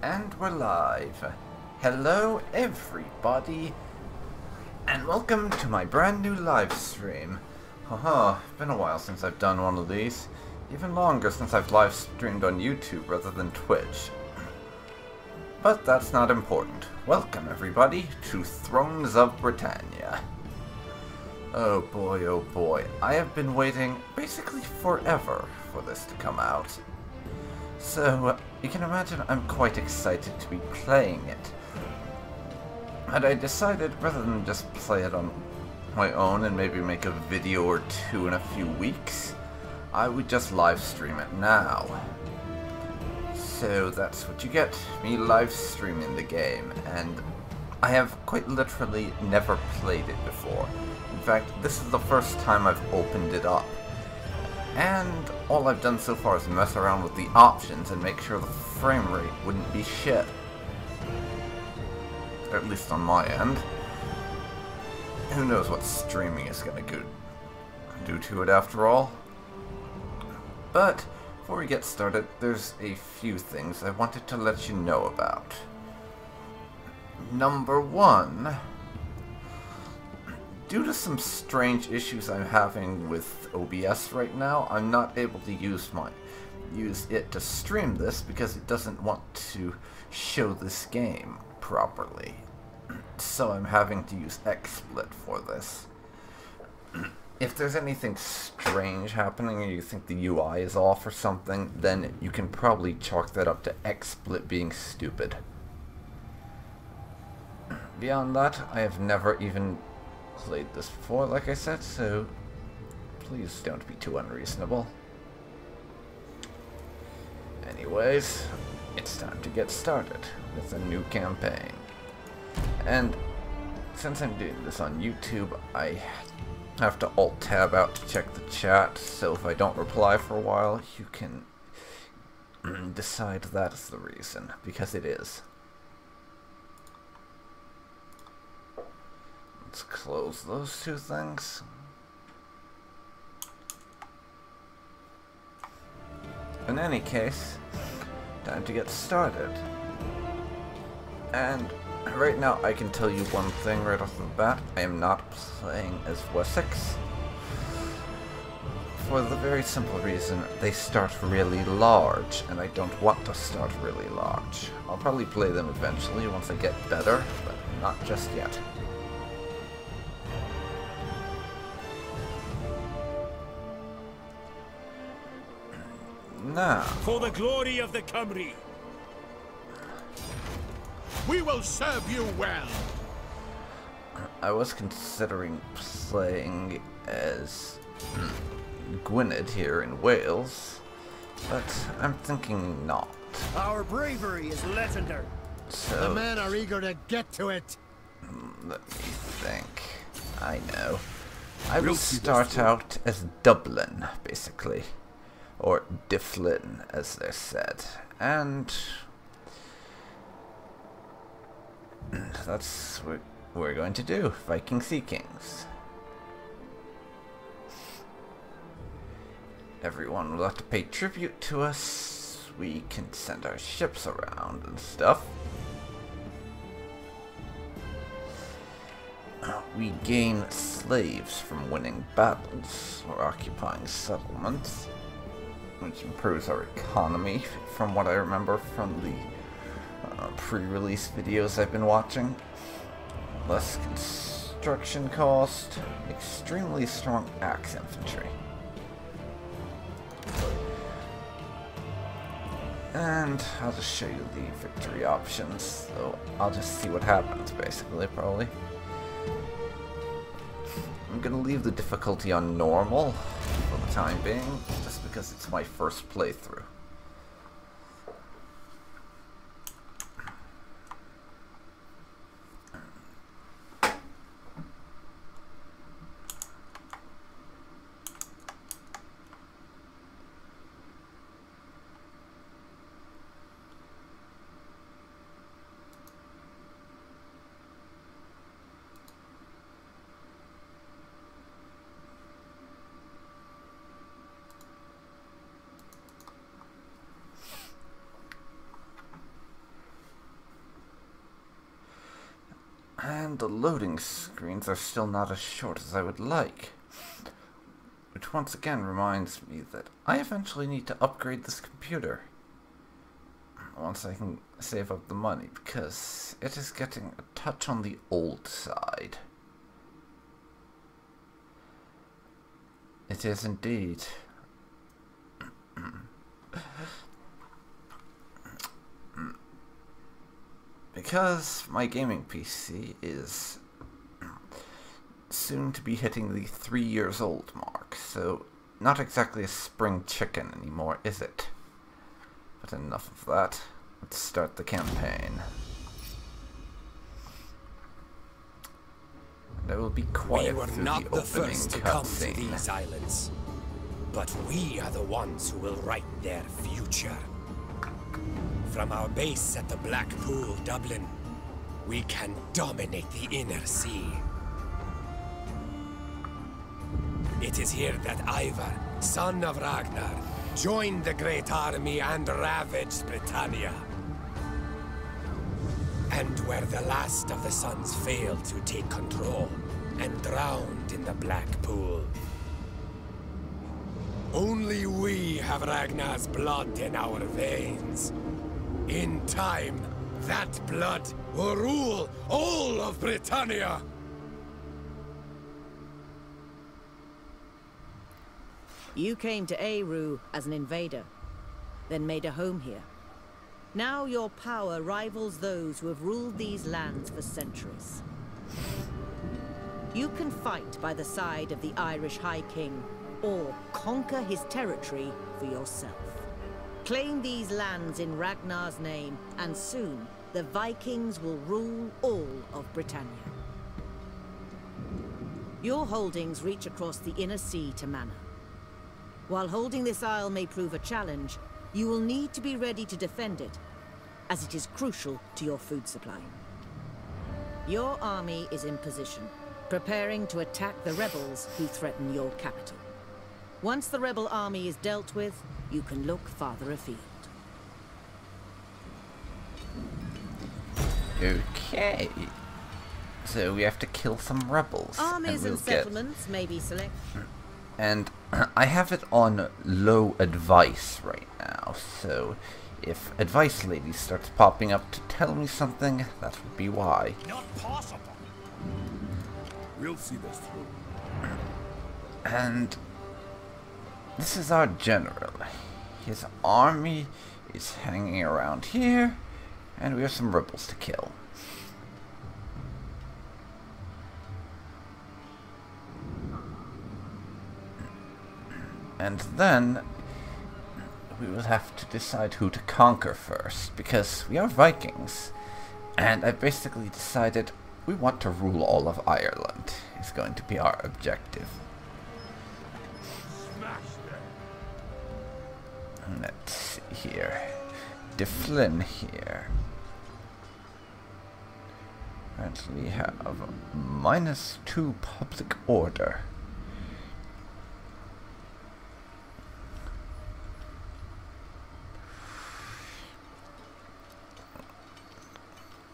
And we're live. Hello everybody, and welcome to my brand new live stream. Haha, been a while since I've done one of these. Even longer since I've live streamed on YouTube rather than Twitch. But that's not important. Welcome everybody to Thrones of Britannia. Oh boy, I have been waiting basically forever for this to come out. So, you can imagine I'm quite excited to be playing it. And I decided, rather than just play it on my own and maybe make a video or two in a few weeks, I would just live stream it now. So that's what you get, me live streaming the game, and I have quite literally never played it before. In fact, this is the first time I've opened it up. And all I've done so far is mess around with the options and make sure the frame rate wouldn't be shit. At least on my end. Who knows what streaming is gonna do to it after all. But before we get started, there's a few things I wanted to let you know about. Number one, due to some strange issues I'm having with OBS right now, I'm not able to use it to stream this because it doesn't want to show this game properly. So I'm having to use XSplit for this. If there's anything strange happening or you think the UI is off or something, then you can probably chalk that up to XSplit being stupid. Beyond that, I have never even played this before, like I said, so please don't be too unreasonable. Anyways, it's time to get started with a new campaign. And since I'm doing this on YouTube, I have to Alt-Tab out to check the chat, so if I don't reply for a while, you can decide that is the reason, because it is. Let's close those two things. In any case, time to get started. And right now I can tell you one thing right off the bat. I am not playing as Wessex. For the very simple reason, they start really large, and I don't want to start really large. I'll probably play them eventually once I get better, but not just yet. Now, for the glory of the Cymry, we will serve you well. I was considering playing as Gwynedd here in Wales, but I'm thinking not. Our bravery is legendary. So, the men are eager to get to it. Let me think. I know. I will start out as Dublin, basically. Or Dublin, as they're said. And that's what we're going to do. Viking Sea Kings. Everyone will have to pay tribute to us. We can send our ships around and stuff. We gain slaves from winning battles or occupying settlements, which improves our economy, from what I remember from the pre-release videos I've been watching. Less construction cost, extremely strong axe infantry. And I'll just show you the victory options, so I'll just see what happens, basically, probably. I'm gonna leave the difficulty on normal for the time being, just because it's my first playthrough. the loading screens are still not as short as I would like. Which once again reminds me that I eventually need to upgrade this computer. Once I can save up the money, because it is getting a touch on the old side. It is indeed. Because my gaming PC is soon to be hitting the 3 years old mark, so not exactly a spring chicken anymore, is it? But enough of that. Let's start the campaign. There will be quiet we were through not the the first to come to cutscene. these islands, but we are the ones who will write their future. From our base at the Black Pool, Dublin, we can dominate the inner sea. It is here that Ivar, son of Ragnar, joined the great army and ravaged Britannia. And where the last of the sons failed to take control and drowned in the Black Pool. Only we have Ragnar's blood in our veins. In time, that blood will rule all of Britannia! You came to Eru as an invader, then made a home here. Now your power rivals those who have ruled these lands for centuries. You can fight by the side of the Irish High King, or conquer his territory for yourself. Claim these lands in Ragnar's name, and soon the Vikings will rule all of Britannia. Your holdings reach across the inner sea to Manor. While holding this isle may prove a challenge, you will need to be ready to defend it, as it is crucial to your food supply. Your army is in position, preparing to attack the rebels who threaten your capital. Once the rebel army is dealt with, you can look farther afield. Okay. So we have to kill some rebels. Armies and settlements may be selected. And I have it on low advice right now, so if advice lady starts popping up to tell me something, that would be why. Not possible. We'll see this through. And this is our general. His army is hanging around here, and we have some rebels to kill. And then we will have to decide who to conquer first, because we are Vikings, and I basically decided we want to rule all of Ireland. Is going to be our objective. Let's see here. De Flynn here. And we have -2 public order.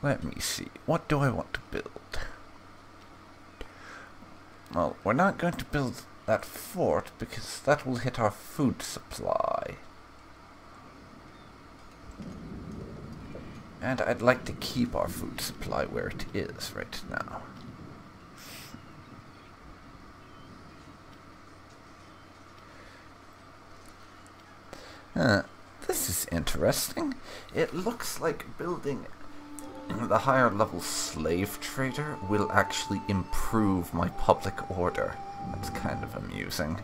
Let me see. What do I want to build? Well, we're not going to build that fort because that will hit our food supply. And I'd like to keep our food supply where it is right now. This is interesting. It looks like building the higher level slave trader will actually improve my public order. That's kind of amusing.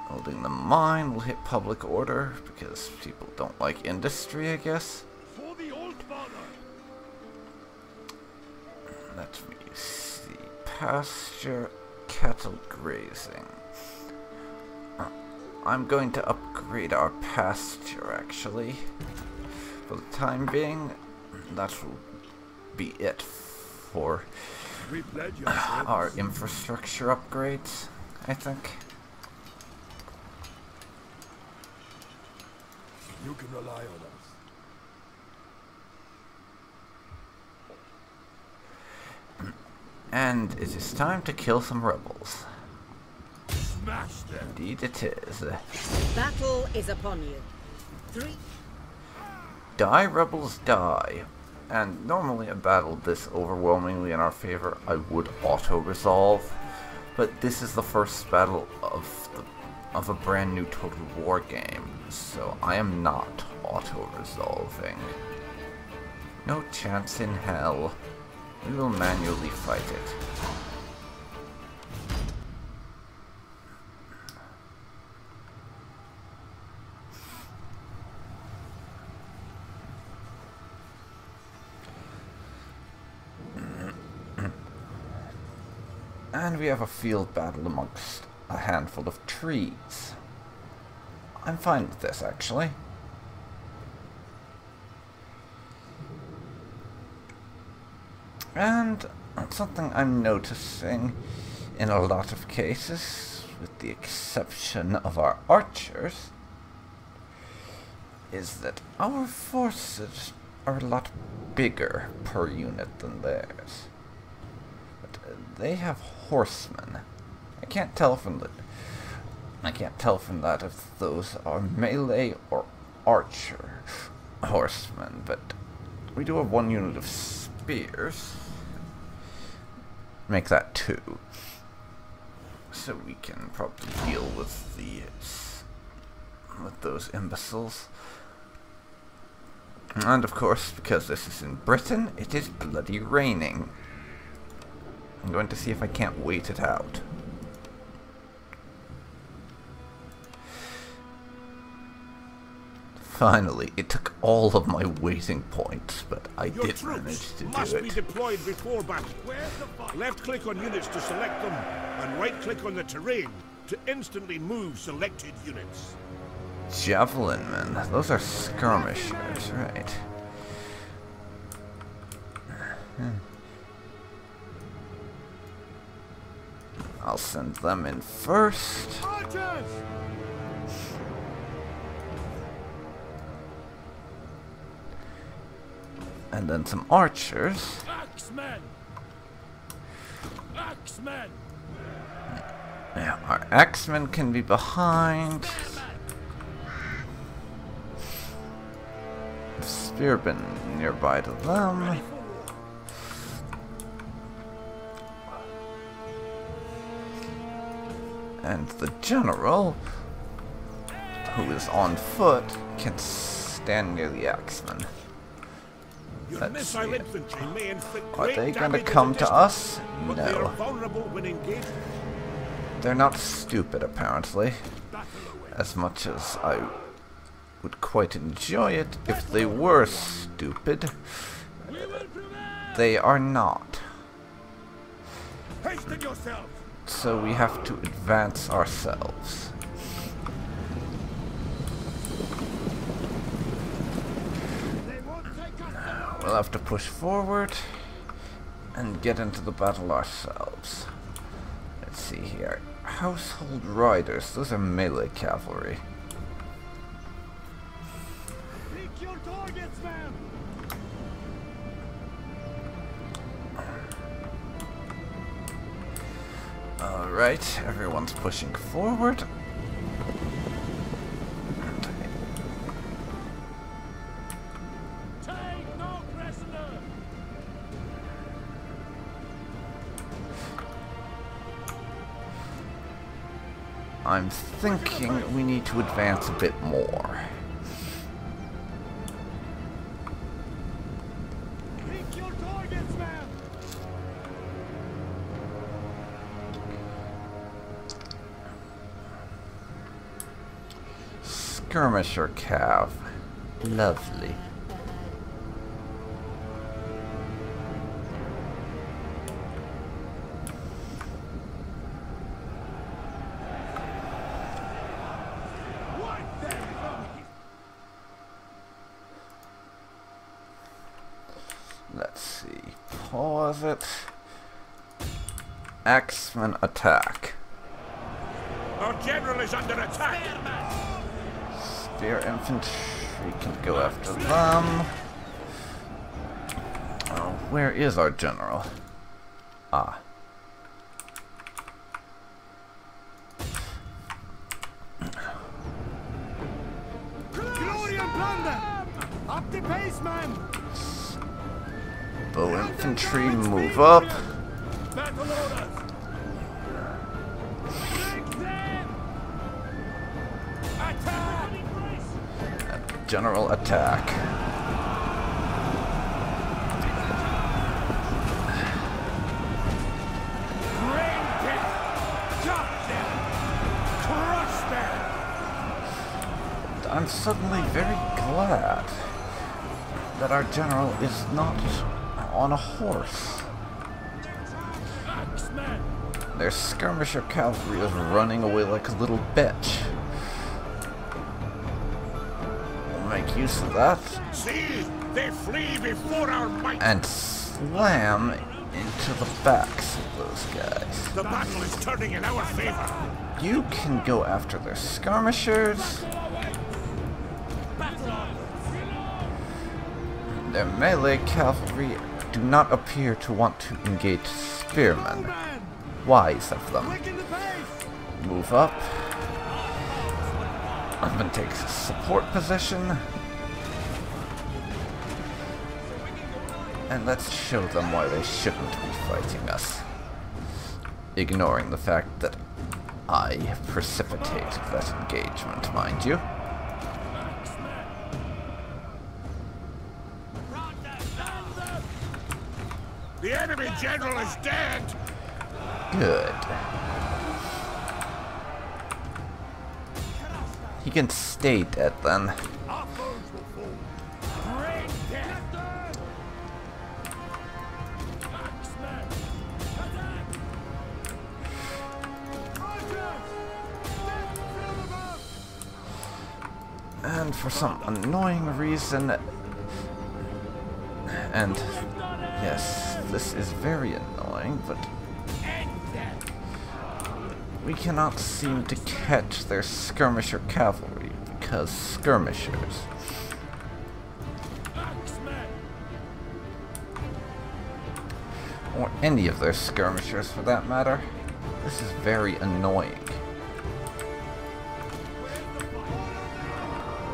Holding the mine will hit public order because people don't like industry, I guess. For the old father. Let me see. Pasture, cattle grazing. I'm going to upgrade our pasture, actually. For the time being, that will be it for our infrastructure upgrades, I think. You can rely on us. And it is time to kill some rebels. Smash them. Indeed it is. Battle is upon you. 3. Die, rebels, die. And normally a battle this overwhelmingly in our favor, I would auto-resolve. But this is the first battle of a brand new Total War game, so I am not auto-resolving. No chance in hell. We will manually fight it. And we have a field battle amongst a handful of trees. I'm fine with this, actually. And something I'm noticing in a lot of cases, with the exception of our archers, is that our forces are a lot bigger per unit than theirs. But they have horsemen. I can't tell from that if those are melee or archer horsemen, but we do have 1 unit of spears. Make that 2. So we can probably deal with those imbeciles. And of course, because this is in Britain, it is bloody raining. I'm going to see if I can't wait it out. Finally, it took all of my waiting points, but I did manage to do it. Must be deployed before battle. Left click on units to select them, and right click on the terrain to instantly move selected units. Javelin men, those are skirmishers, right? I'll send them in first. Archers! And then some archers. Axemen! Axemen! Yeah, our axemen can be behind. Spearmen nearby to them. And the general, who is on foot, can stand near the axemen. Your missile infantry may inflict Are great they going to damage come at to distance, us? but they are No. vulnerable when engaged. They're not stupid, apparently. Battle away. As much as I would quite enjoy it if they were stupid, they are not. Hasten yourselves! So we have to advance ourselves. We'll have to push forward and get into the battle ourselves. Let's see here. Household riders, those are melee cavalry. Pick your targets, man! Alright, everyone's pushing forward. Take no prisoner! I'm thinking we need to advance a bit more. Pick your targets, man! Skirmisher cav. Lovely. What the hell? Let's see. Pause it. Axeman attack. Our general is under attack! Spear infantry can go after them. Oh, where is our general? Ah, Up the pace, man! Bow infantry, move up. Battle orders! Attack! General attack. Rain them! Chop them! Crush them! I'm suddenly very glad that our general is not on a horse. Axeman! Their skirmisher cavalry is running away like a little bitch. We'll make use of that See! They flee before our might! and slam into the backs of those guys. The battle is turning in our favor! You can go after their skirmishers. Their melee cavalry do not appear to want to engage spearmen. Wise of them. Move up. I'm gonna take a support position. And let's show them why they shouldn't be fighting us. Ignoring the fact that I precipitated that engagement, mind you. The enemy general is dead! Good. He can stay dead then. Our foes will fall. Great death! Axeman! Attack! And for some annoying reason, and yes, this is very annoying, but we cannot seem to catch their skirmisher cavalry because skirmishers. Or any of their skirmishers for that matter. This is very annoying.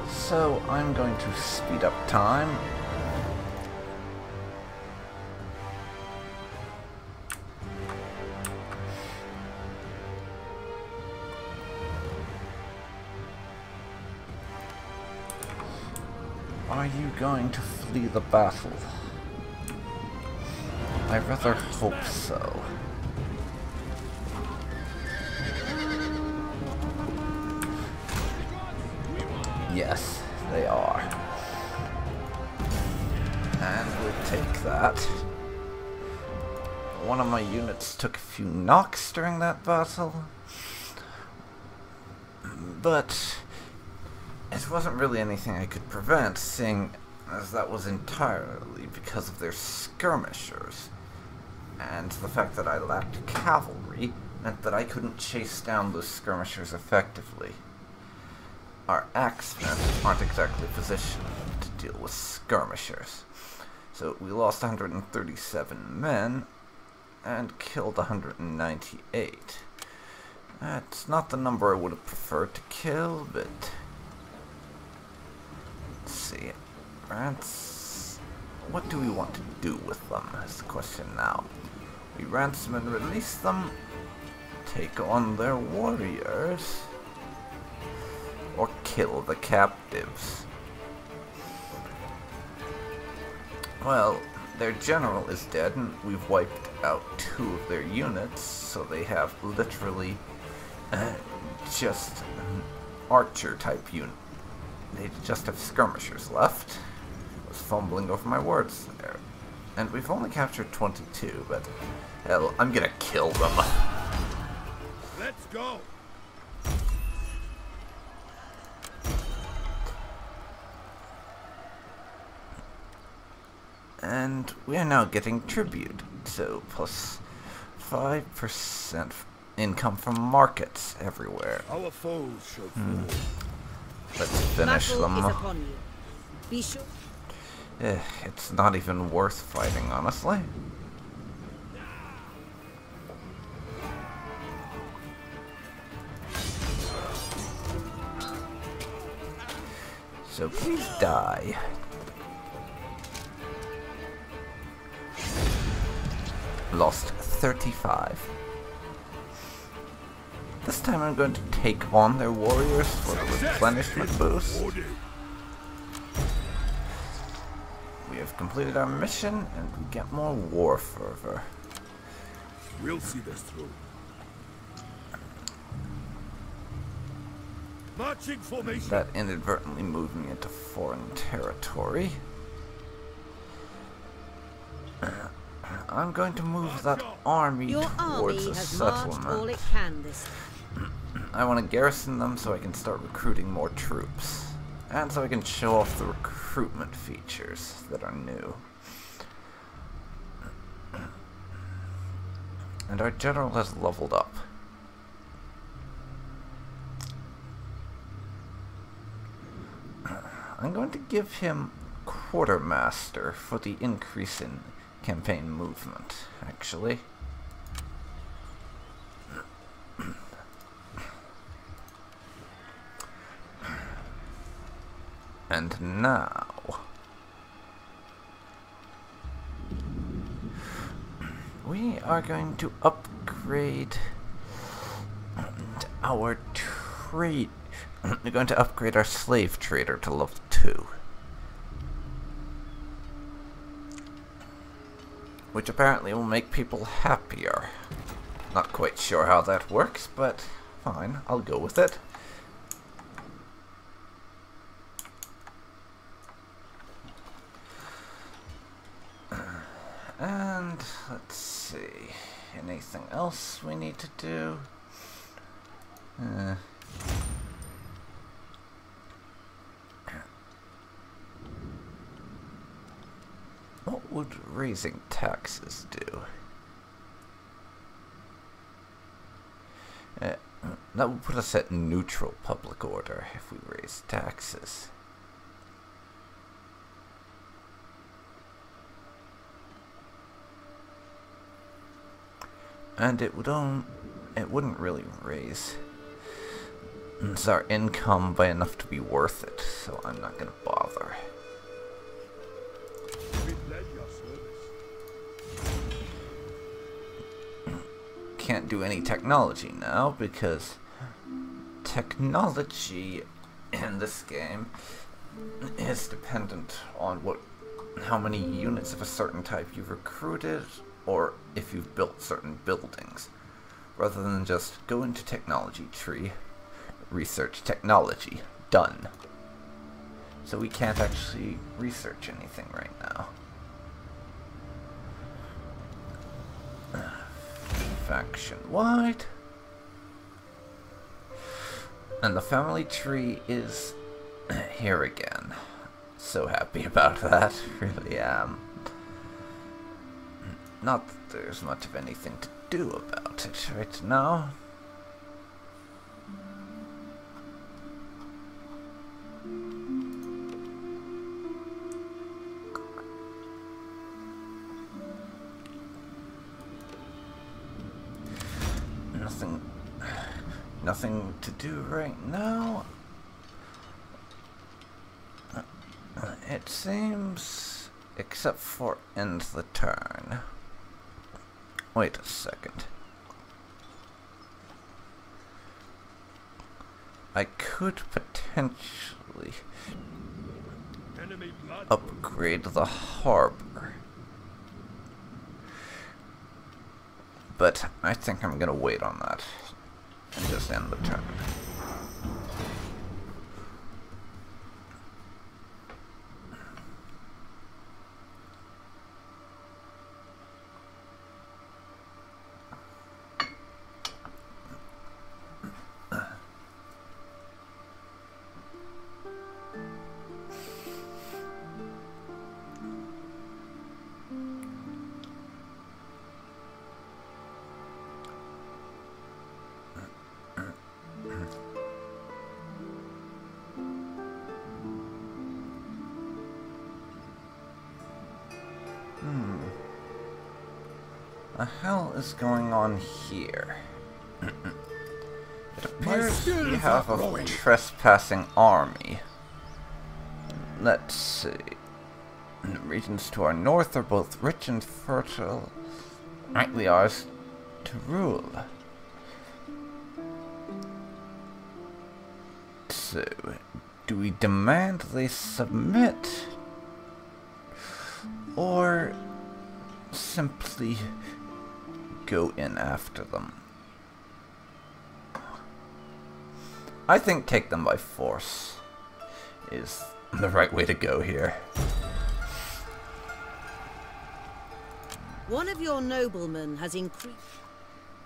So I'm going to speed up time. Are you going to flee the battle? I rather hope so. Yes, they are. And we'll take that. One of my units took a few knocks during that battle. But it wasn't really anything I could prevent, seeing as that was entirely because of their skirmishers. And the fact that I lacked cavalry meant that I couldn't chase down those skirmishers effectively. Our axemen aren't exactly positioned to deal with skirmishers. So we lost 137 men and killed 198. That's not the number I would have preferred to kill, but let's see. Rats. What do we want to do with them? Is the question now. We ransom and release them, take on their warriors, or kill the captives. Well, their general is dead, and we've wiped out 2 of their units, so they have literally just an archer-type unit. They just have skirmishers left. I was fumbling over my words there. And we've only captured 22, but hell, I'm gonna kill them. Let's go! And we're now getting tribute, so plus 5% income from markets everywhere. Our foes shall fall. Let's finish Battle them. is upon you. Be sure. It's not even worth fighting, honestly. So please die. Lost 35. This time I'm going to take on their warriors for the replenishment boost. We have completed our mission and we get more war fervor. We'll see this through. Marching formation. That inadvertently moved me into foreign territory. I'm going to move that army towards a settlement. I want to garrison them so I can start recruiting more troops. And so I can show off the recruitment features that are new. And our general has leveled up. I'm going to give him quartermaster for the increase in campaign movement, actually. And now we are going to upgrade our trade. We're going to upgrade our slave trader to level 2. Which apparently will make people happier. Not quite sure how that works, but fine, I'll go with it. And let's see, anything else we need to do? What would raising taxes do? That would put us at neutral public order if we raise taxes. And it wouldn't really raise our income by enough to be worth it, so I'm not gonna bother. Can't do any technology now because technology in this game is dependent on how many units of a certain type you've recruited or if you've built certain buildings, rather than just go into technology tree, research technology, done. So we can't actually research anything right now. Faction wide. And the family tree is here again. So happy about that, really am. Not that there's much of anything to do about it right now. Nothing to do right now. It seems, except for end the turn. Wait a second. I could potentially upgrade the harbor. But I think I'm gonna wait on that and just end the turn. The hell is going on here? It appears we have a trespassing army. Let's see. The regions to our north are both rich and fertile, rightly ours to rule. So, do we demand they submit, or simply go in after them? I think take them by force is the right way to go here. One of your noblemen has increased...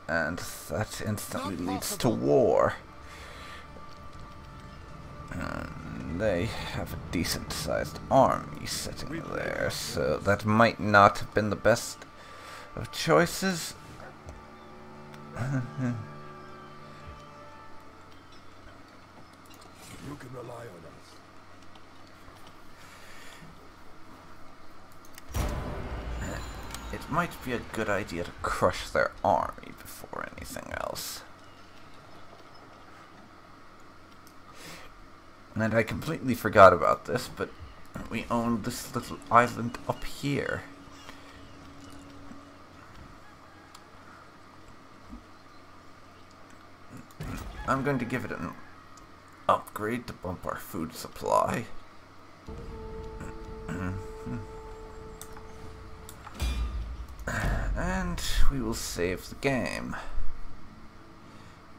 And that instantly leads to war. They have a decent-sized army sitting there, so that might not have been the best of choices. You can rely on us. It might be a good idea to crush their army before anything else. And I completely forgot about this, but we own this little island up here. I'm going to give it an upgrade to bump our food supply. And we will save the game,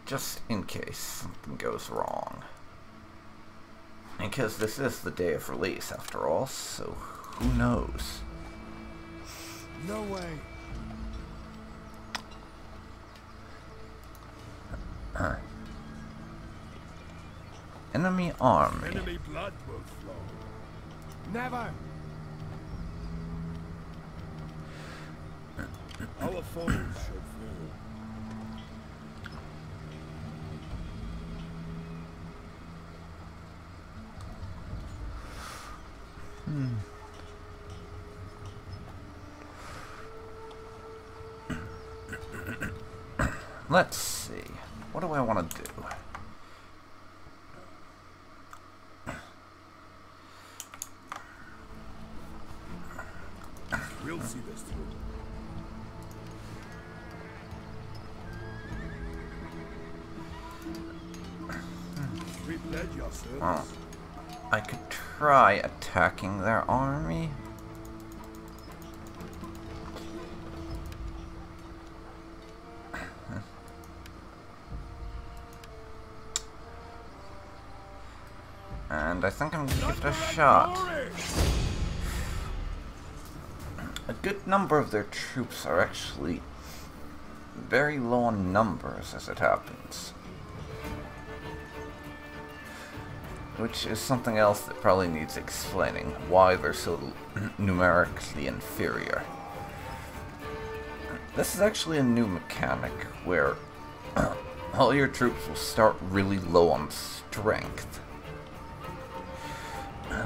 just in case something goes wrong. Because this is the day of release after all, so who knows? No way. Enemy army. Enemy blood will flow. Never. Our foes shall fall. Let's see. What do I want to do? We'll see this through. Repledge your service. Oh. I could try attacking their army. And I think I'm going to give it a shot. A good number of their troops are actually very low on numbers as it happens. Which is something else that probably needs explaining, why they're so numerically inferior. This is actually a new mechanic where all your troops will start really low on strength.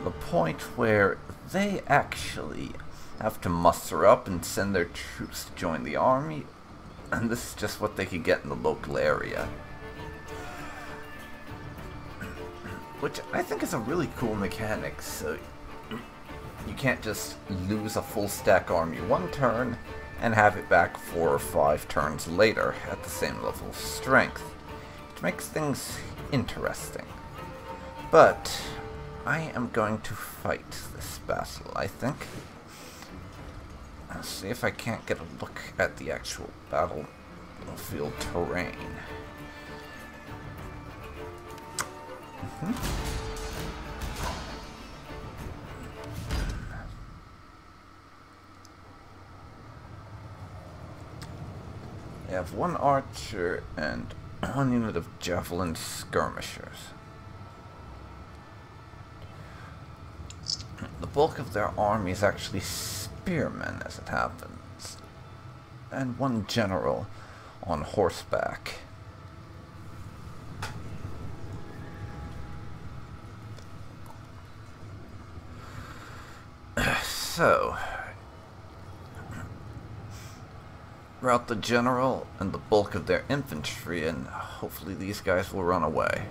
The point where they actually have to muster up and send their troops to join the army, and this is just what they could get in the local area. Which I think is a really cool mechanic, so you can't just lose a full stack army one turn and have it back 4 or 5 turns later at the same level of strength. It makes things interesting. But I am going to fight this battle, I think. I'll see if I can't get a look at the actual battlefield terrain. They have 1 archer and 1 unit of javelin skirmishers. The bulk of their army is actually spearmen, as it happens, and 1 general on horseback. So, rout the general and the bulk of their infantry, and hopefully these guys will run away.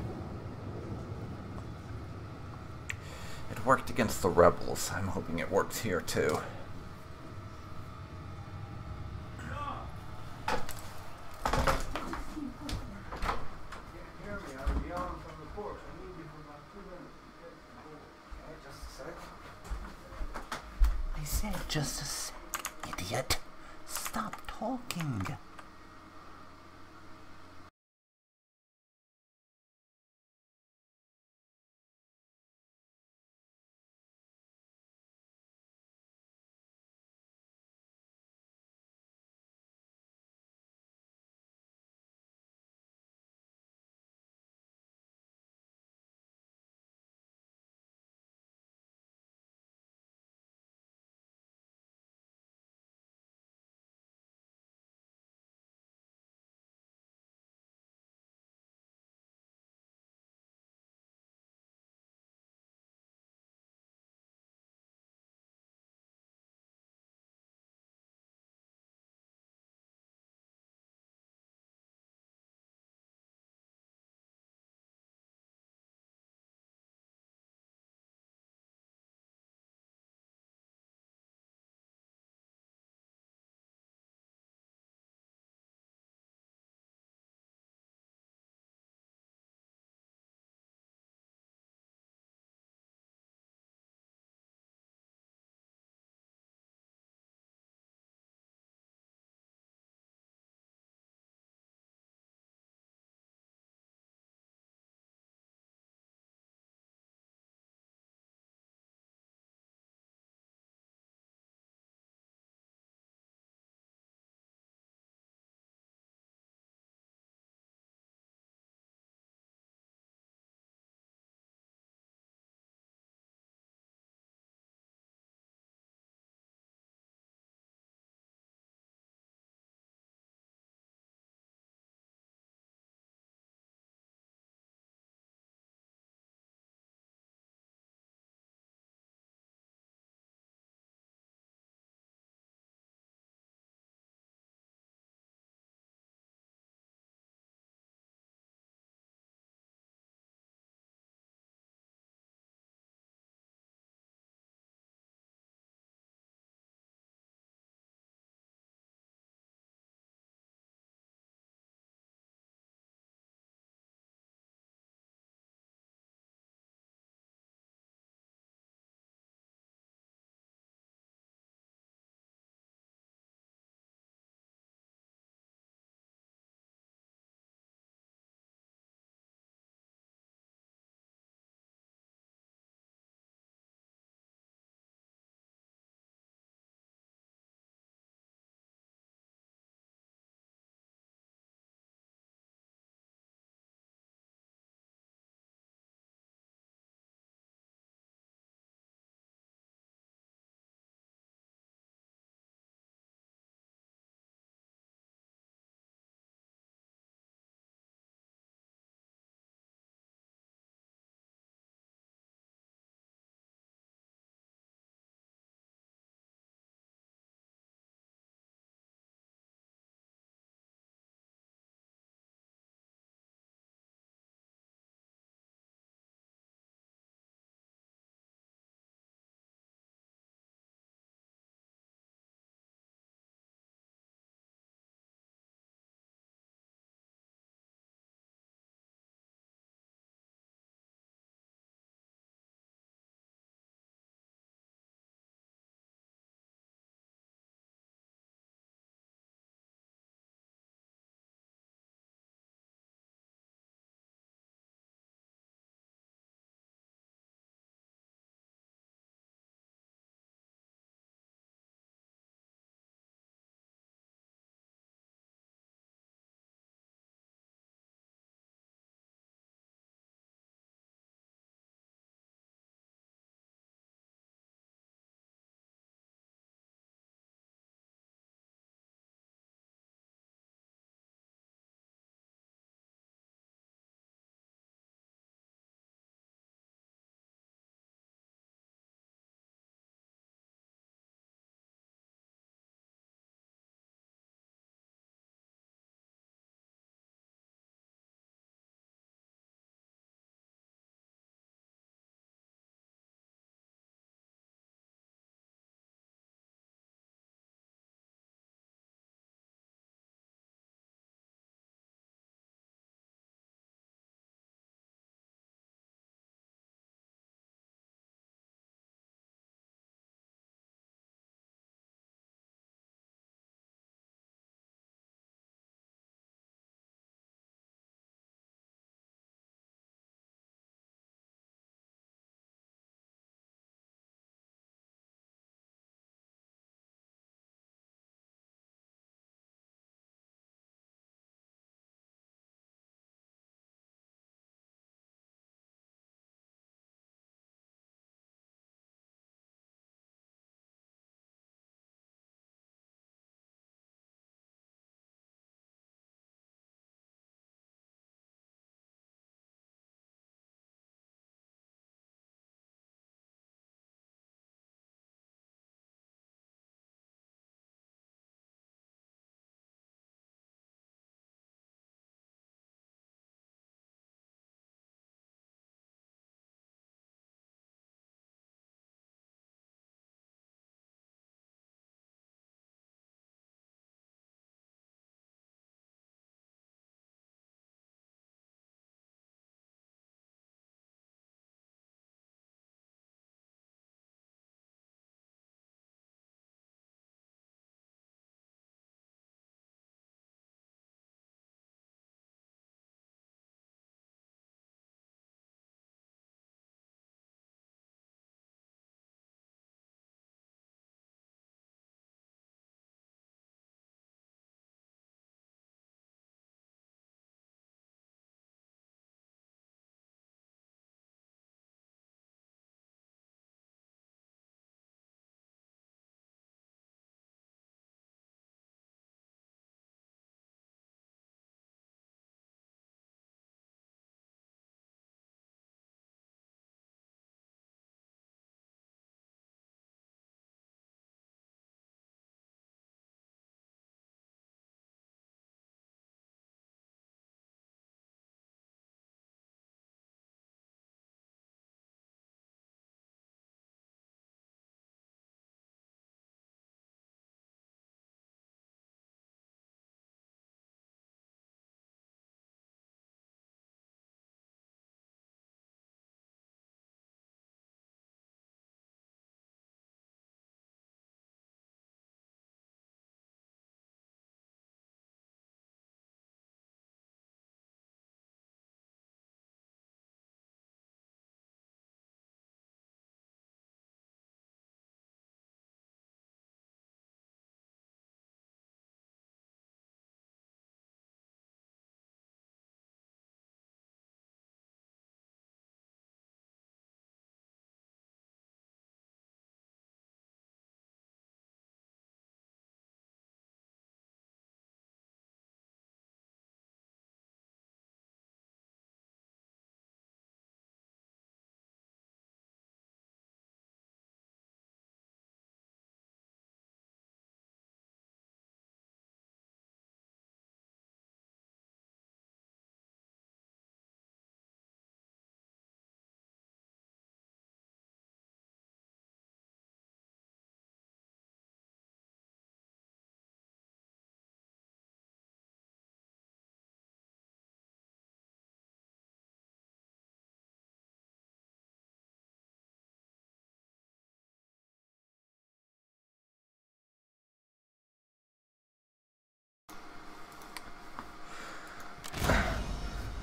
It it worked against the rebels, I'm hoping it works here too. I said just a sec, idiot. Stop talking.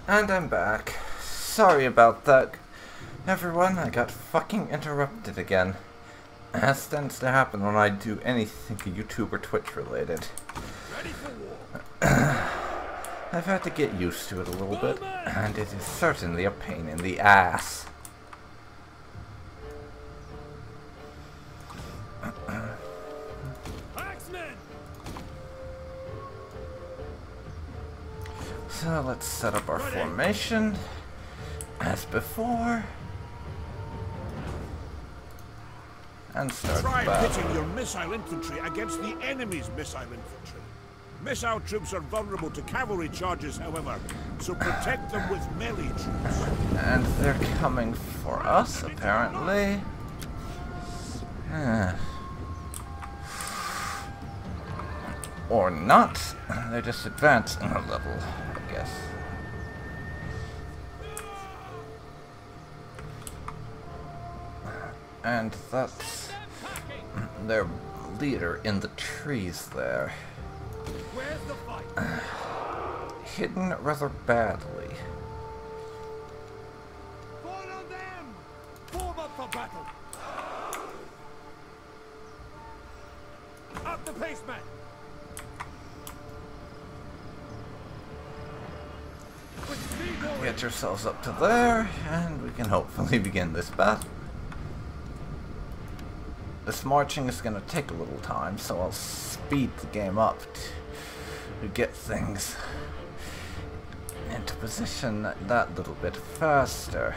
And I'm back. Sorry about that, everyone. I got fucking interrupted again. That tends to happen when I do anything YouTube or Twitch related. Ready for war. I've had to get used to it a little bit, and it is certainly a pain in the ass. So let's set up our formation as before and start the Try battle. pitting your missile infantry against the enemy's missile infantry. Missile troops are vulnerable to cavalry charges, however, so protect them with melee troops. And they're coming for us, apparently. Or not. They're just advancing a level, I guess. And that's their leader in the trees there. Where's the fight? Hidden rather badly. Follow them! Form up for battle! Up the pace, man! Get yourselves up to there, and we can hopefully begin this battle. This marching is going to take a little time, so I'll speed the game up to get things into position that little bit faster.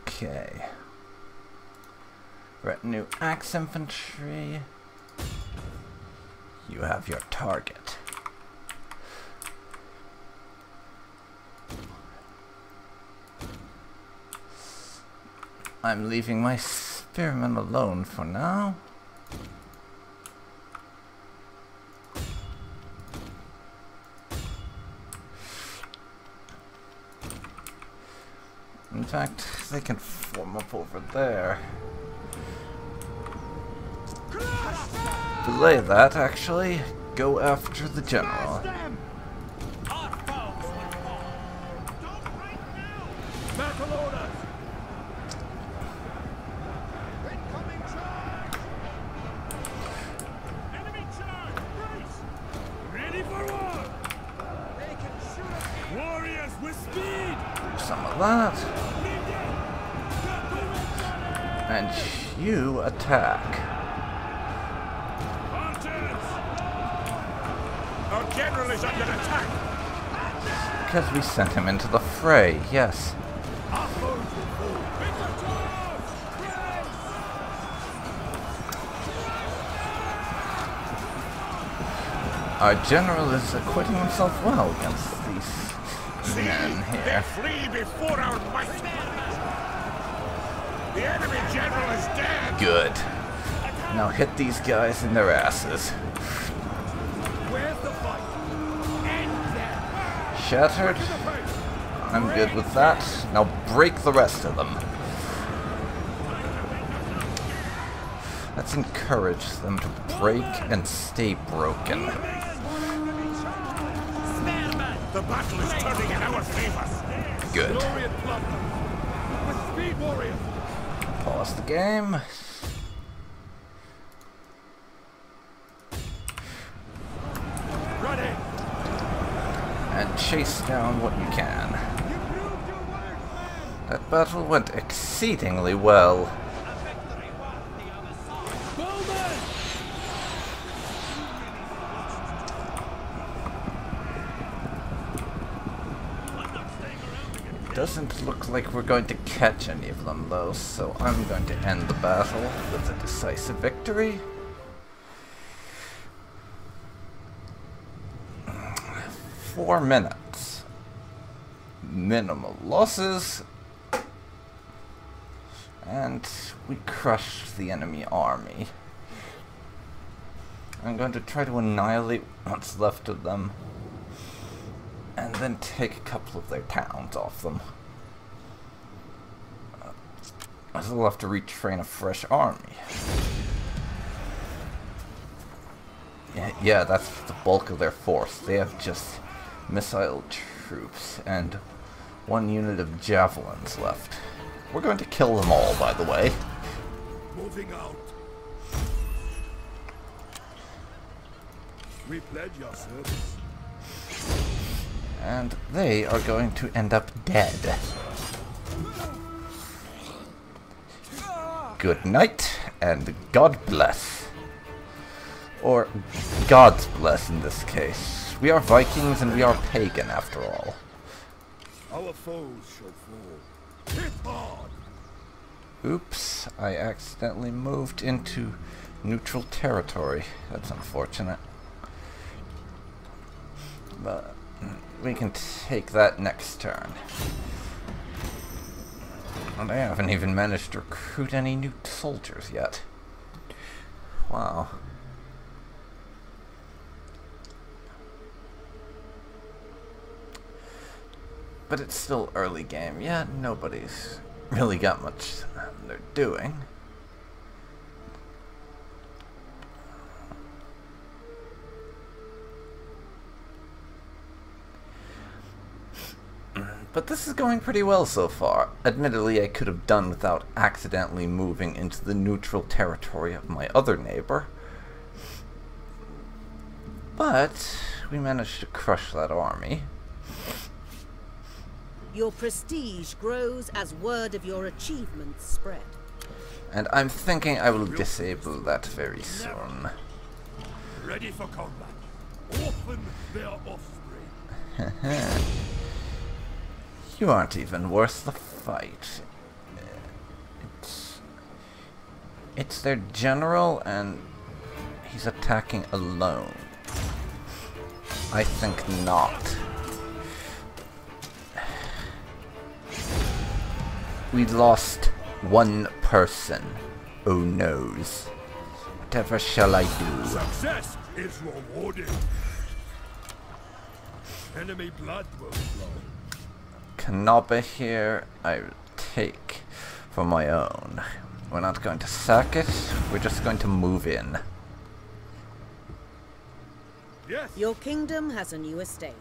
Okay. Retinue axe infantry. You have your target. I'm leaving my spearmen alone for now. In fact, they can form up over there. Delay that, actually. Go after the general. Battle orders! Enemy charge! Brace! Ready for war! They can shoot us! Warriors with speed! Some of that. And you attack. Our general is under attack! Because we sent him into the fray, yes. Our general is acquitting himself well against these men They here. flee before our might! The enemy general is dead! Good. Now hit these guys in their asses. Where's the fight? End them! Shattered. I'm good with that. Now break the rest of them. Let's encourage them to break and stay broken. The battle is turning in our favor! Good. Glorious plunder! With speed warriors! Pause the game. Ready! And chase down what you can. That battle went exceedingly well. Doesn't look like we're going to catch any of them though, so I'm going to end the battle with a decisive victory. 4 minutes. minimal losses. And we crushed the enemy army. I'm going to try to annihilate what's left of them. And then take a couple of their towns off them. We'll have to retrain a fresh army. Yeah, that's the bulk of their force. They have just missile troops and 1 unit of javelins left. We're going to kill them all, by the way. Moving out. We pledge your service. And they are going to end up dead. Good night, and God bless. Or, God's bless in this case. We are Vikings and we are pagan after all. Our foes shall fall. Hit hard! Oops, I accidentally moved into neutral territory. That's unfortunate. But we can take that next turn. And I haven't even managed to recruit any new soldiers yet. Wow. But it's still early game. Yeah, nobody's really got much they're doing. But this is going pretty well so far. Admittedly, I could have done without accidentally moving into the neutral territory of my other neighbor. But we managed to crush that army. Your prestige grows as word of your achievements spread. And I'm thinking I will disable that very soon. Ready for combat. Open their offspring. You aren't even worth the fight. It's their general and he's attacking alone. I think not. We lost 1 person. Oh noes. Whatever shall I do? Success is rewarded. Enemy blood will flow. Kanaba here, I will take for my own. We're not going to sack it, we're just going to move in. Yes. Your kingdom has a new estate,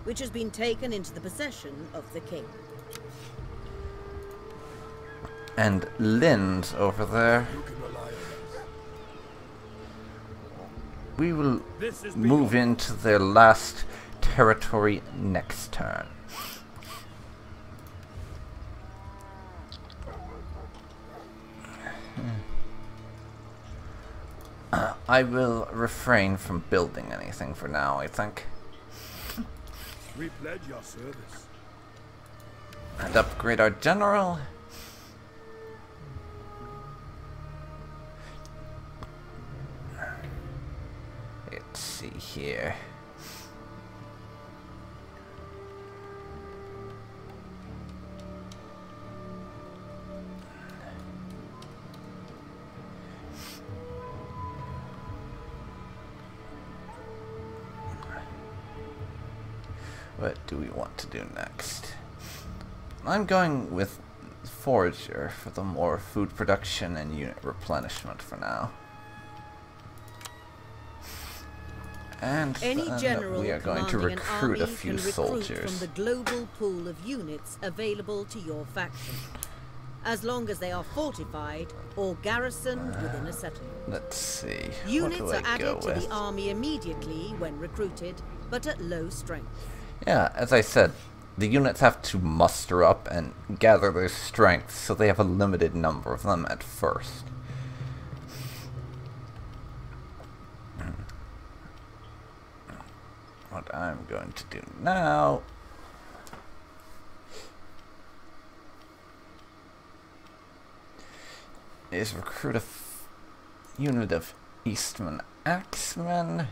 which has been taken into the possession of the king. And Lynn's over there. You can rely on us. We will move into their last territory next turn. I will refrain from building anything for now, I think. We pledge your service. And upgrade our general. Let's see here. What do we want to do next? I'm going with Forager for the more food production and unit replenishment for now. And then we are going to recruit a few soldiers. From the global pool of units available to your faction, as long as they are fortified or garrisoned within a settlement. Let's see. Units what do are I go added to with? the army immediately when recruited, but at low strength. Yeah, as I said, the units have to muster up and gather their strength, so they have a limited number of them at first. What I'm going to do now is recruit a unit of Eastman Axemen.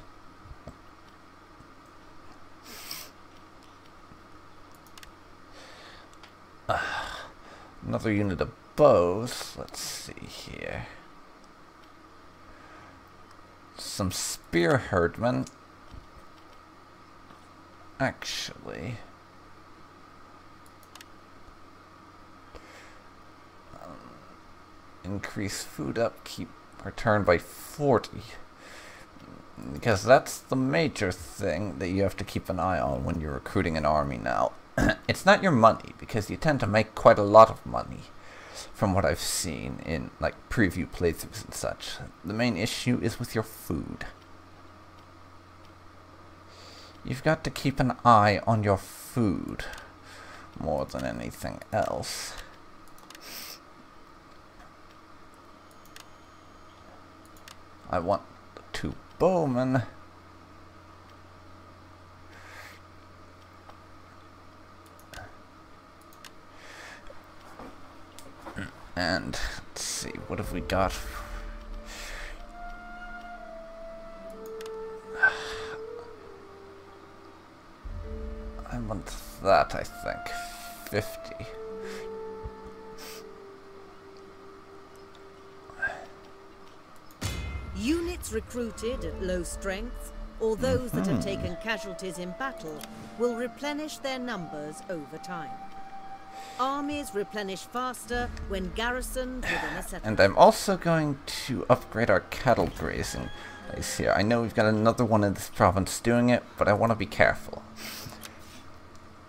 Another unit of bows. Let's see here. Some spear herdmen. Actually, increase food upkeep return by 40. Because that's the major thing that you have to keep an eye on when you're recruiting an army now. It's not your money, because you tend to make quite a lot of money from what I've seen in like preview playthroughs and such. The main issue is with your food. You've got to keep an eye on your food more than anything else. I want 2 bowmen. And let's see, what have we got? I want that, I think. 50. Units recruited at low strength, or those that have taken casualties in battle, will replenish their numbers over time. Armies replenish faster when garrisoned within a settlement. And I'm also going to upgrade our cattle grazing place here. I know we've got another one in this province doing it, but I want to be careful.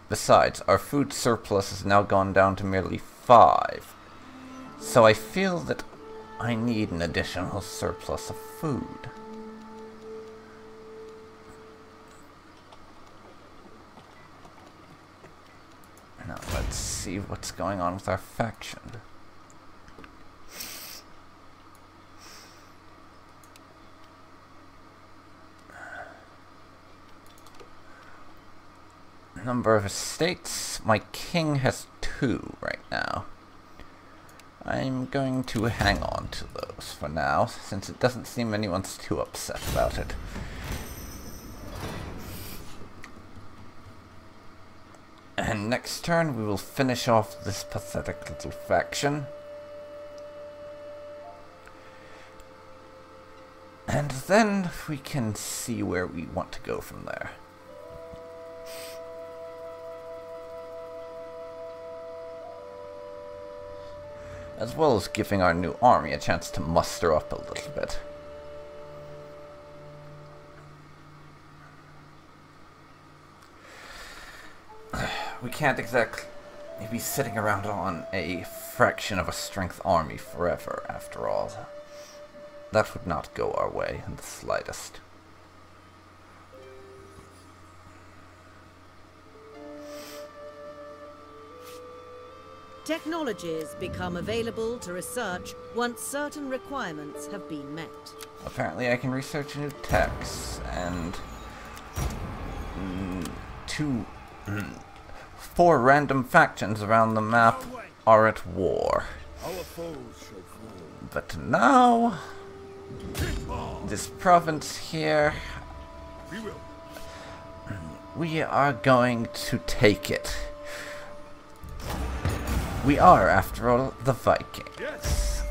Besides, our food surplus has now gone down to merely 5. So I feel that I need an additional surplus of food. Now let's see what's going on with our faction. Number of estates. My king has 2 right now. I'm going to hang on to those for now, since it doesn't seem anyone's too upset about it. And next turn we will finish off this pathetic little faction. And then we can see where we want to go from there. As well as giving our new army a chance to muster up a little bit. We can't exactly be sitting around on a fraction of a strength army forever, after all. That would not go our way in the slightest. Technologies become available to research once certain requirements have been met. Apparently I can research new techs, and 4 random factions around the map are at war. But now, this province here, we are going to take it. We are, after all, the Vikings,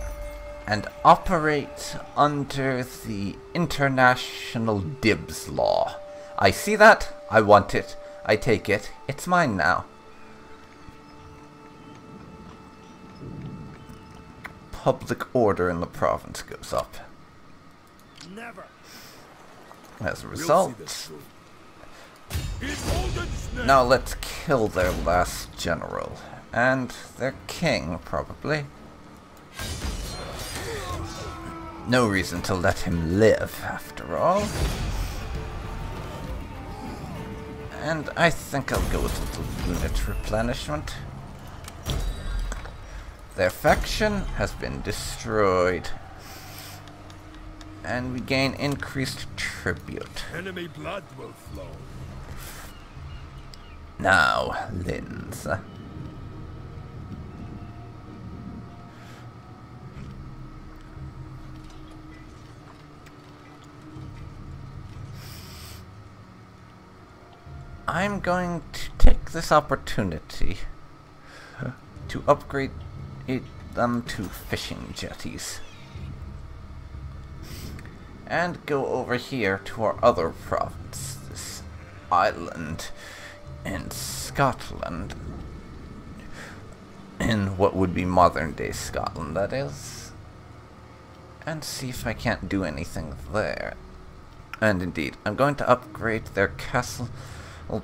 and operate under the international dibs law. I see that, I want it, I take it, it's mine now. Public order in the province goes up. Never. As a result, now let's kill their last general. And their king, probably. No reason to let him live, after all. And I think I'll go with a little unit replenishment. Their faction has been destroyed. And we gain increased tribute. Enemy blood will flow. Now, Linz. I'm going to take this opportunity to upgrade Eat them to fishing jetties. And go over here to our other province, this island in Scotland. In what would be modern day Scotland, that is. And see if I can't do anything there. And indeed, I'm going to upgrade their castle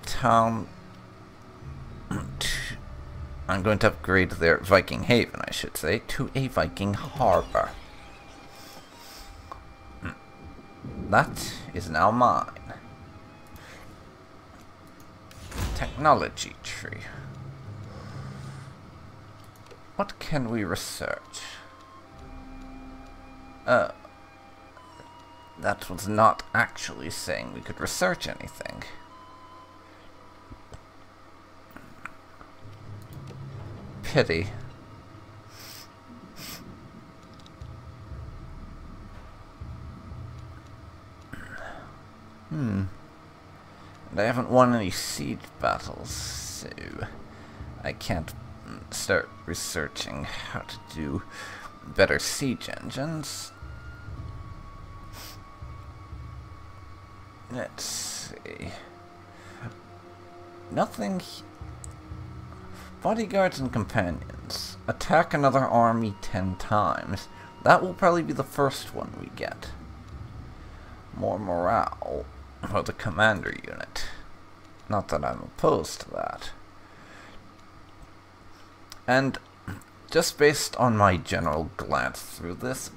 town. I'm going to upgrade their Viking haven, I should say, to a Viking harbor. That is now mine. Technology tree. What can we research? That was not actually saying we could research anything. Pity. And I haven't won any siege battles, so I can't start researching how to do better siege engines. Let's see. Nothing. Bodyguards and companions. Attack another army 10 times. That will probably be the first one we get. More morale for the commander unit. Not that I'm opposed to that. And just based on my general glance through this,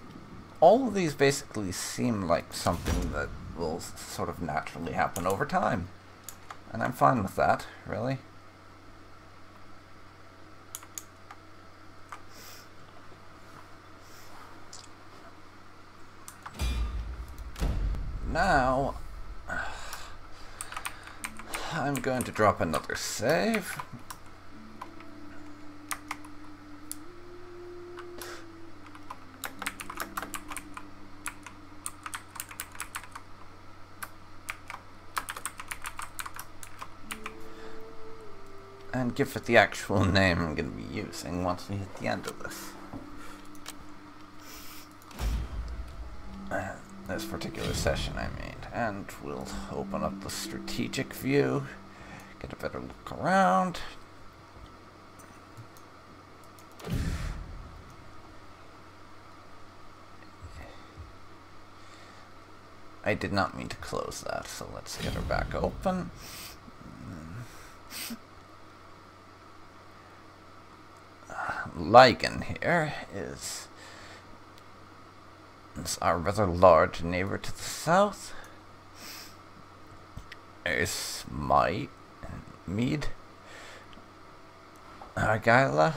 all of these basically seem like something that will sort of naturally happen over time. And I'm fine with that, really. Now, I'm going to drop another save. And give it the actual name I'm going to be using once we hit the end of this. This particular session, I mean. And we'll open up the strategic view, get a better look around. I did not mean to close that, so let's get her back open. Lygan here is our rather large neighbor to the south. There's Mead, Argyla.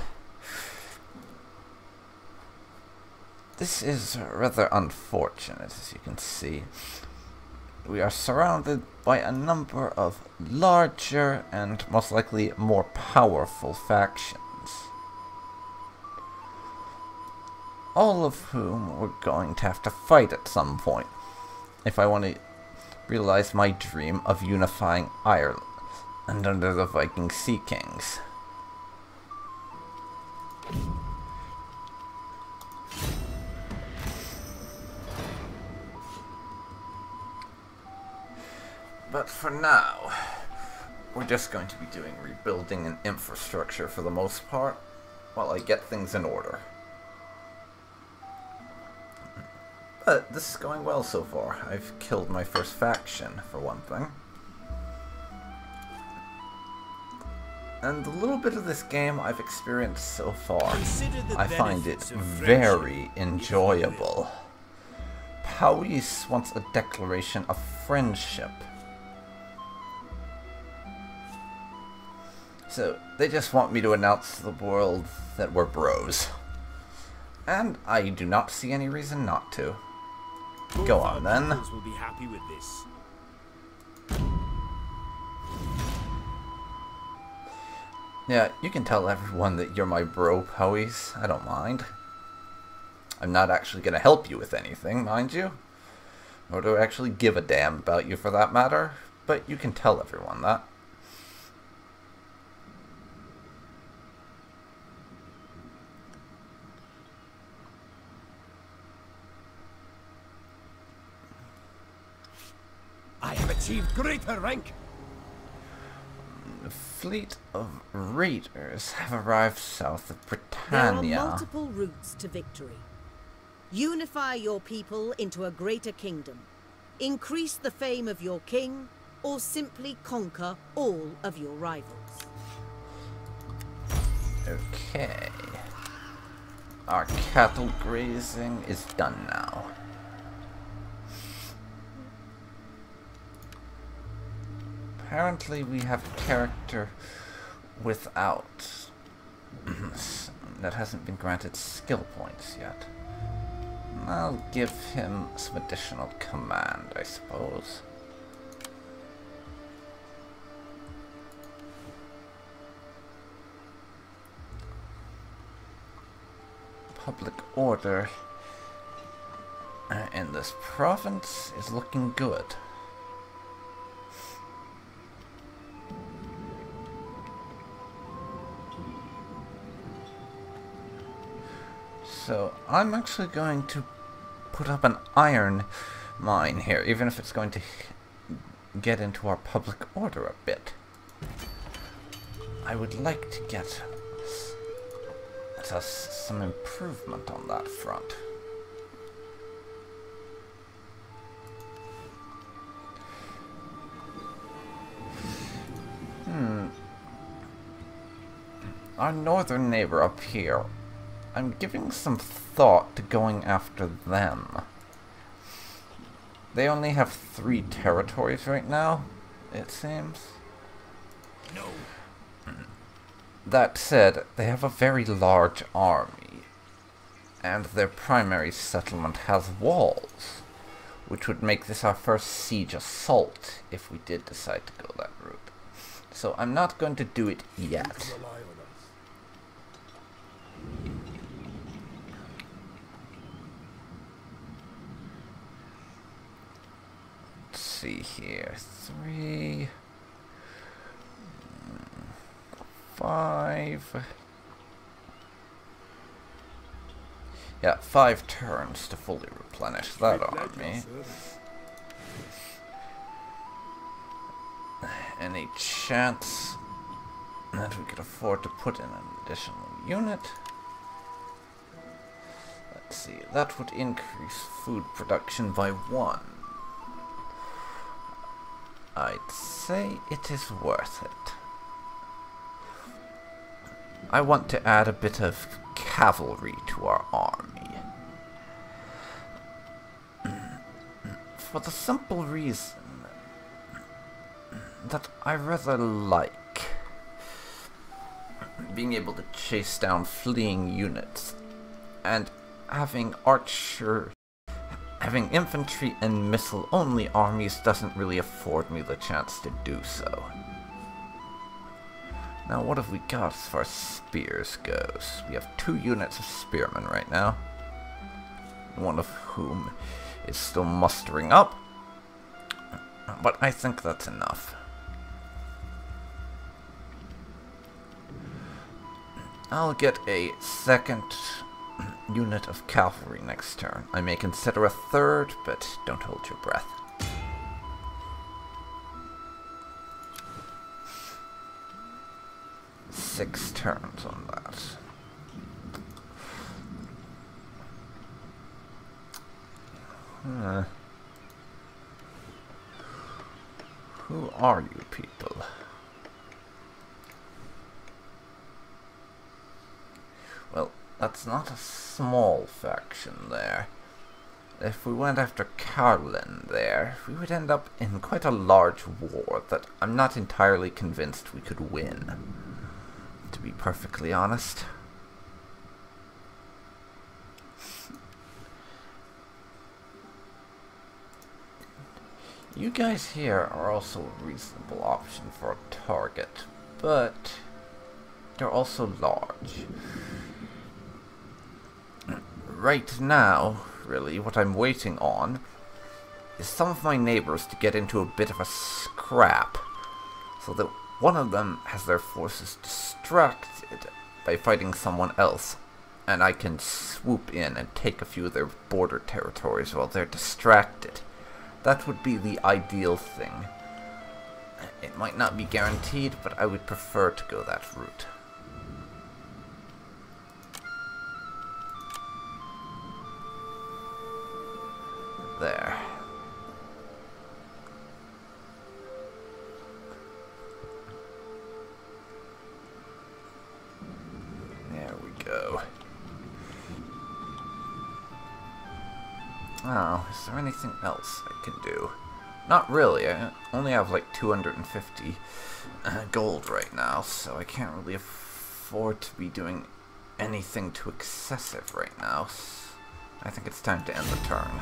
This is rather unfortunate, as you can see. We are surrounded by a number of larger and most likely more powerful factions, all of whom we're going to have to fight at some point if I want to realize my dream of unifying Ireland and under the Viking Sea Kings. But for now, we're just going to be doing rebuilding and infrastructure for the most part while I get things in order. But this is going well so far. I've killed my first faction, for one thing. And the little bit of this game I've experienced so far, I find it very enjoyable. Powys wants a declaration of friendship. So, they just want me to announce to the world that we're bros. And I do not see any reason not to. Go on, then. Will be happy with this. Yeah, you can tell everyone that you're my bro, Powys. I don't mind. I'm not actually going to help you with anything, mind you. Nor do I actually give a damn about you for that matter. But you can tell everyone that. achieved greater rank. A fleet of raiders have arrived south of There Britannia. are multiple routes to victory. Unify your people into a greater kingdom. Increase the fame of your king, or simply conquer all of your rivals. Okay. Our cattle grazing is done now. Apparently we have a character without that hasn't been granted skill points yet. I'll give him some additional command, I suppose. Public order in this province is looking good. So I'm actually going to put up an iron mine here, even if it's going to get into our public order a bit. I would like to get some improvement on that front. Our northern neighbor up here, I'm giving some thought to going after them. They only have 3 territories right now, it seems. No. That said, they have a very large army, and their primary settlement has walls, which would make this our first siege assault if we did decide to go that route. So I'm not going to do it yet. Let's see here. 3... 5... Yeah, 5 turns to fully replenish that army. Any chance that we could afford to put in an additional unit? Let's see, that would increase food production by 1. I'd say it is worth it. I want to add a bit of cavalry to our army. For the simple reason that I rather like being able to chase down fleeing units, and having infantry and missile-only armies doesn't really afford me the chance to do so. Now, what have we got as far as spears goes? We have 2 units of spearmen right now, one of whom is still mustering up, but I think that's enough. I'll get a 2nd unit of cavalry next turn. I may consider a 3rd, but don't hold your breath. Six turns on that. Who are you people? Well, that's not a small faction there. If we went after Carlin there, we would end up in quite a large war that I'm not entirely convinced we could win, to be perfectly honest. You guys here are also a reasonable option for a target, but they're also large. Right now, really, what I'm waiting on is some of my neighbors to get into a bit of a scrap, so that one of them has their forces distracted by fighting someone else, and I can swoop in and take a few of their border territories while they're distracted. That would be the ideal thing. It might not be guaranteed, but I would prefer to go that route. There. There we go. Oh, is there anything else I can do? Not really. I only have like 250 gold right now, so I can't really afford to be doing anything too excessive right now. I think it's time to end the turn.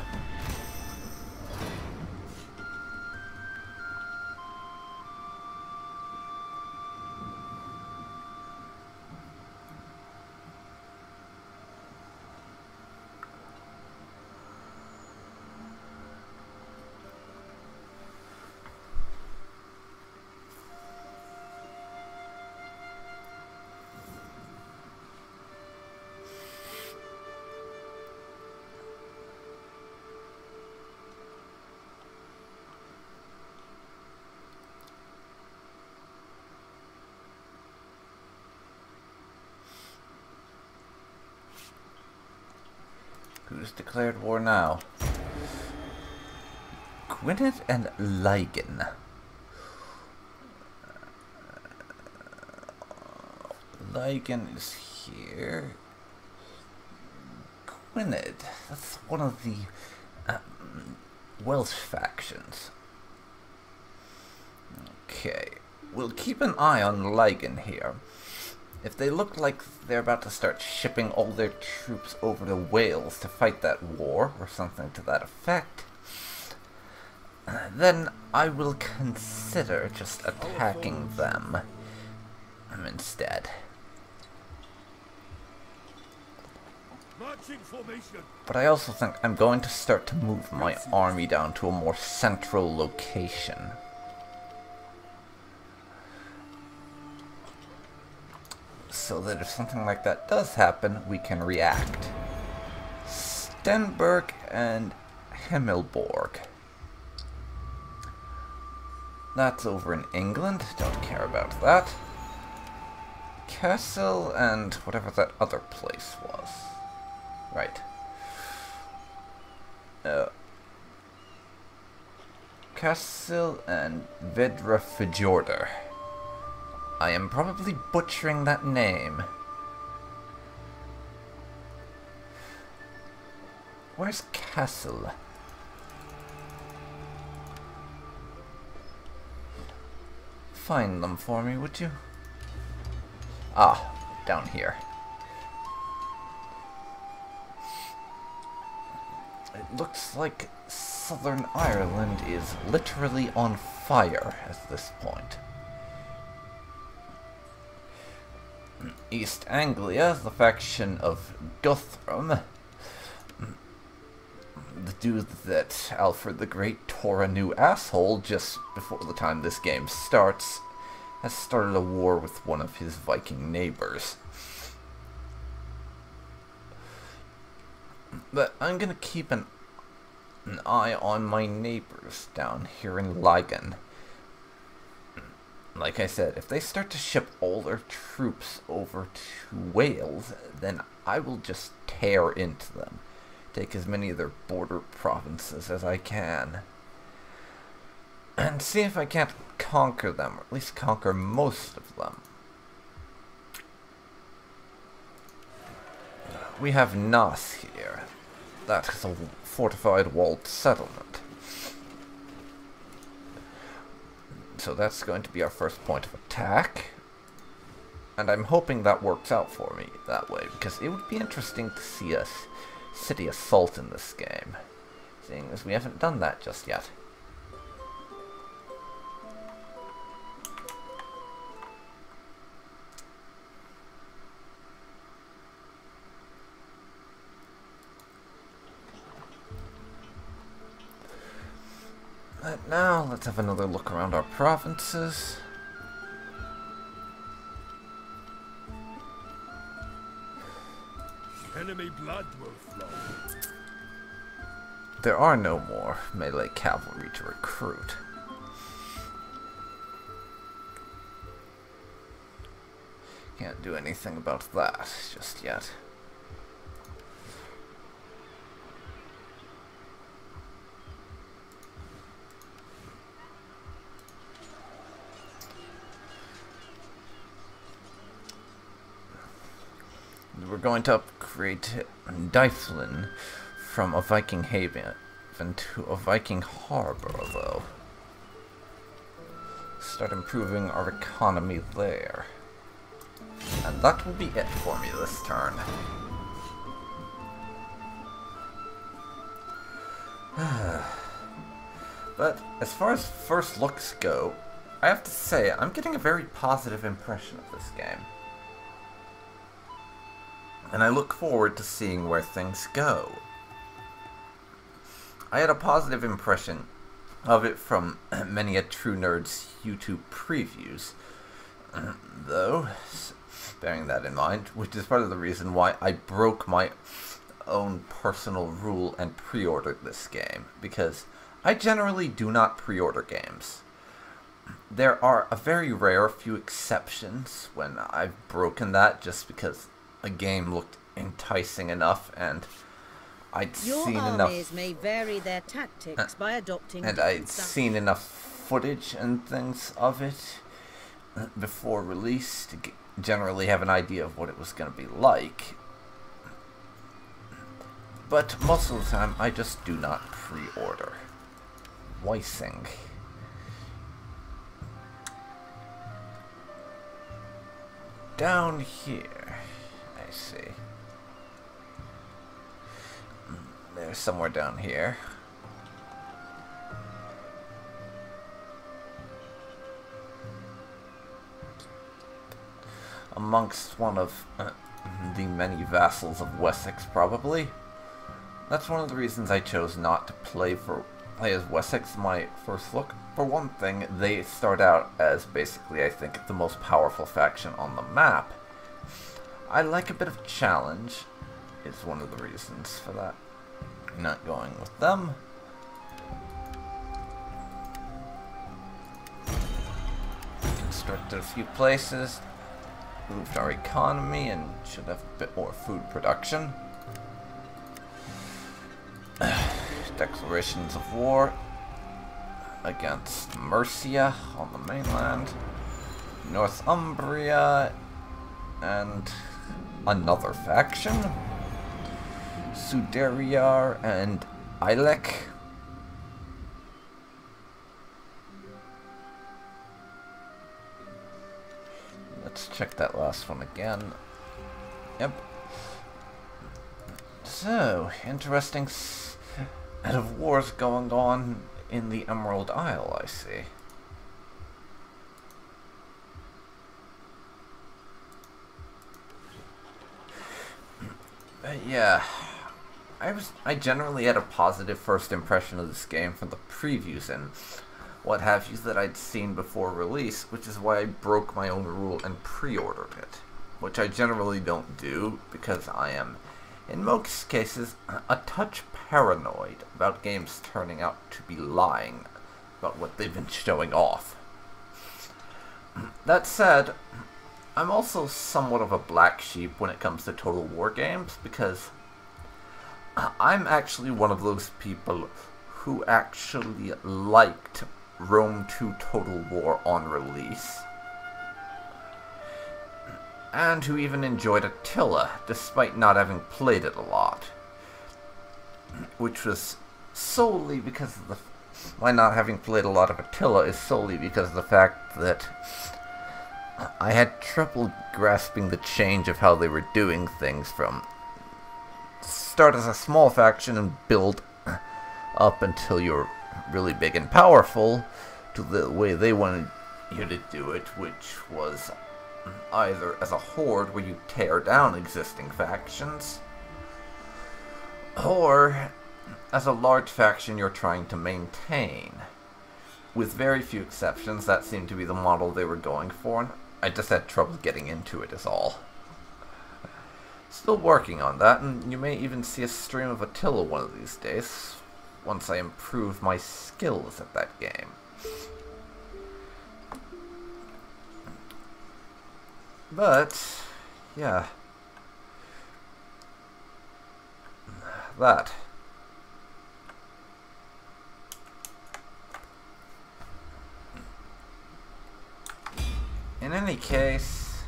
Who's declared war now? Gwynedd and Lygan. Lygan is here. Gwynedd, that's one of the Welsh factions. Okay, we'll keep an eye on Lygan here. If they look like they're about to start shipping all their troops over to Wales to fight that war, or something to that effect, then I will consider just attacking them instead. But I also think I'm going to start to move my army down to a more central location. So that if something like that does happen, we can react. Stenberg and Himmelborg. That's over in England, don't care about that. Castle and whatever that other place was. Right. Castle and Vedra Fjorder. I am probably butchering that name. Where's Castle? Find them for me, would you? Ah, down here. It looks like Southern Ireland is literally on fire at this point. East Anglia, the faction of Guthrum, the dude that Alfred the Great tore a new asshole just before the time this game starts, has started a war with one of his Viking neighbors. But I'm gonna keep an eye on my neighbors down here in Lygan. Like I said, if they start to ship all their troops over to Wales, then I will just tear into them. Take as many of their border provinces as I can. And see if I can't conquer them, or at least conquer most of them. We have Naas here. That is a fortified walled settlement. So that's going to be our first point of attack. And I'm hoping that works out for me that way, because it would be interesting to see a city assault in this game, seeing as we haven't done that just yet. But now, let's have another look around our provinces. Enemy blood will flow. there are no more melee cavalry to recruit. Can't do anything about that just yet. We're going to upgrade Dublin from a Viking haven to a Viking harbor, though. Start improving our economy there. And that will be it for me this turn. But as far as first looks go, I have to say I'm getting a very positive impression of this game. And I look forward to seeing where things go. I had a positive impression of it from many a True Nerd's YouTube previews, though, bearing that in mind, which is part of the reason why I broke my own personal rule and pre-ordered this game, because I generally do not pre-order games. There are a very rare few exceptions when I've broken that just because a game looked enticing enough and I'd seen enough. Your armies may vary their tactics by adopting. And I'd seen enough footage and things of it before release to generally have an idea of what it was going to be like. But most of the time, I just do not pre-order. Weissing. Down here, I see. There's somewhere down here. Amongst one of the many vassals of Wessex, probably. That's one of the reasons I chose not to play as Wessex in my first look. For one thing, they start out as basically, I think, the most powerful faction on the map. I like a bit of challenge, is one of the reasons for that. Not going with them. Constructed a few places, moved our economy, and should have a bit more food production. Declarations of war against Mercia on the mainland, Northumbria, and another faction, Suderiar and Ilek. Let's check that last one again. Yep. So, interesting set of wars going on in the Emerald Isle, I see. Yeah, I generally had a positive first impression of this game from the previews and what have you that I'd seen before release, which is why I broke my own rule and pre-ordered it, which I generally don't do because I am, in most cases, a touch paranoid about games turning out to be lying about what they've been showing off. That said, I'm also somewhat of a black sheep when it comes to Total War games, because I'm actually one of those people who actually liked Rome 2 Total War on release, and who even enjoyed Attila, despite not having played it a lot. Which was solely because of why not having played a lot of Attila is solely because of the fact that I had trouble grasping the change of how they were doing things from start as a small faction and build up until you're really big and powerful to the way they wanted you to do it, which was either as a horde where you tear down existing factions, or as a large faction you're trying to maintain. With very few exceptions, that seemed to be the model they were going for, and I just had trouble getting into it is all. Still working on that, and you may even see a stream of Attila one of these days. once I improve my skills at that game. But, yeah. That. In any case,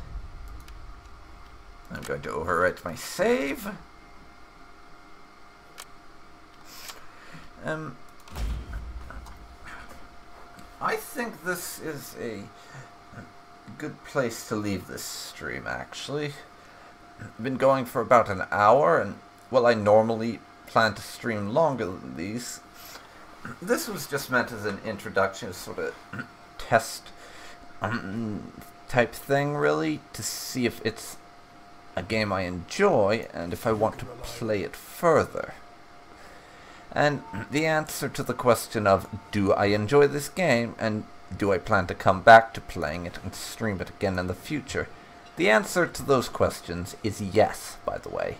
I'm going to overwrite my save. I think this is a good place to leave this stream, actually. I've been going for about an hour, and, well, I normally plan to stream longer than these. This was just meant as an introduction, sort of test type thing, really, to see if it's a game I enjoy, and if I want to play it further. And the answer to the question of, do I enjoy this game, and do I plan to come back to playing it and stream it again in the future? The answer to those questions is yes, by the way.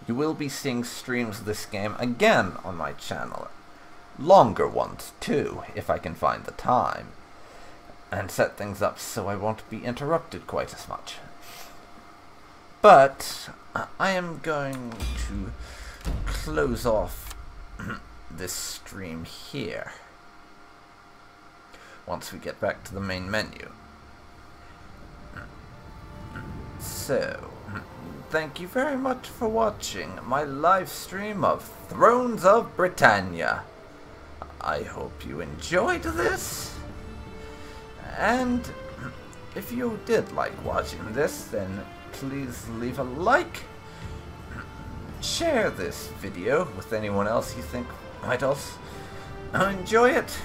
You will be seeing streams of this game again on my channel. Longer ones, too, if I can find the time. And set things up so I won't be interrupted quite as much. But I am going to close off this stream here once we get back to the main menu. So, thank you very much for watching my live stream of Thrones of Britannia. I hope you enjoyed this, and if you did like watching this, then please leave a like. Share this video with anyone else you think might also enjoy it.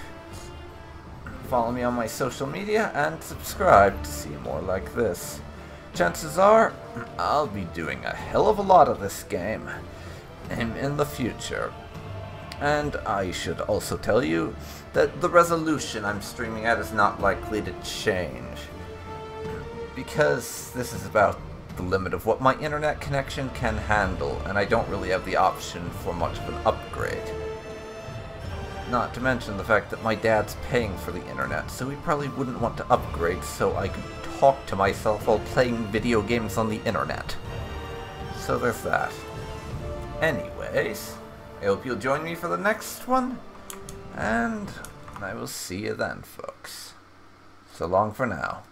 Follow me on my social media and subscribe to see more like this. Chances are I'll be doing a hell of a lot of this game in the future. And I should also tell you that the resolution I'm streaming at is not likely to change, because this is about the limit of what my internet connection can handle, and I don't really have the option for much of an upgrade. Not to mention the fact that my dad's paying for the internet, so he probably wouldn't want to upgrade so I could talk to myself while playing video games on the internet. So there's that. Anyways, I hope you'll join me for the next one, and I will see you then, folks. So long for now.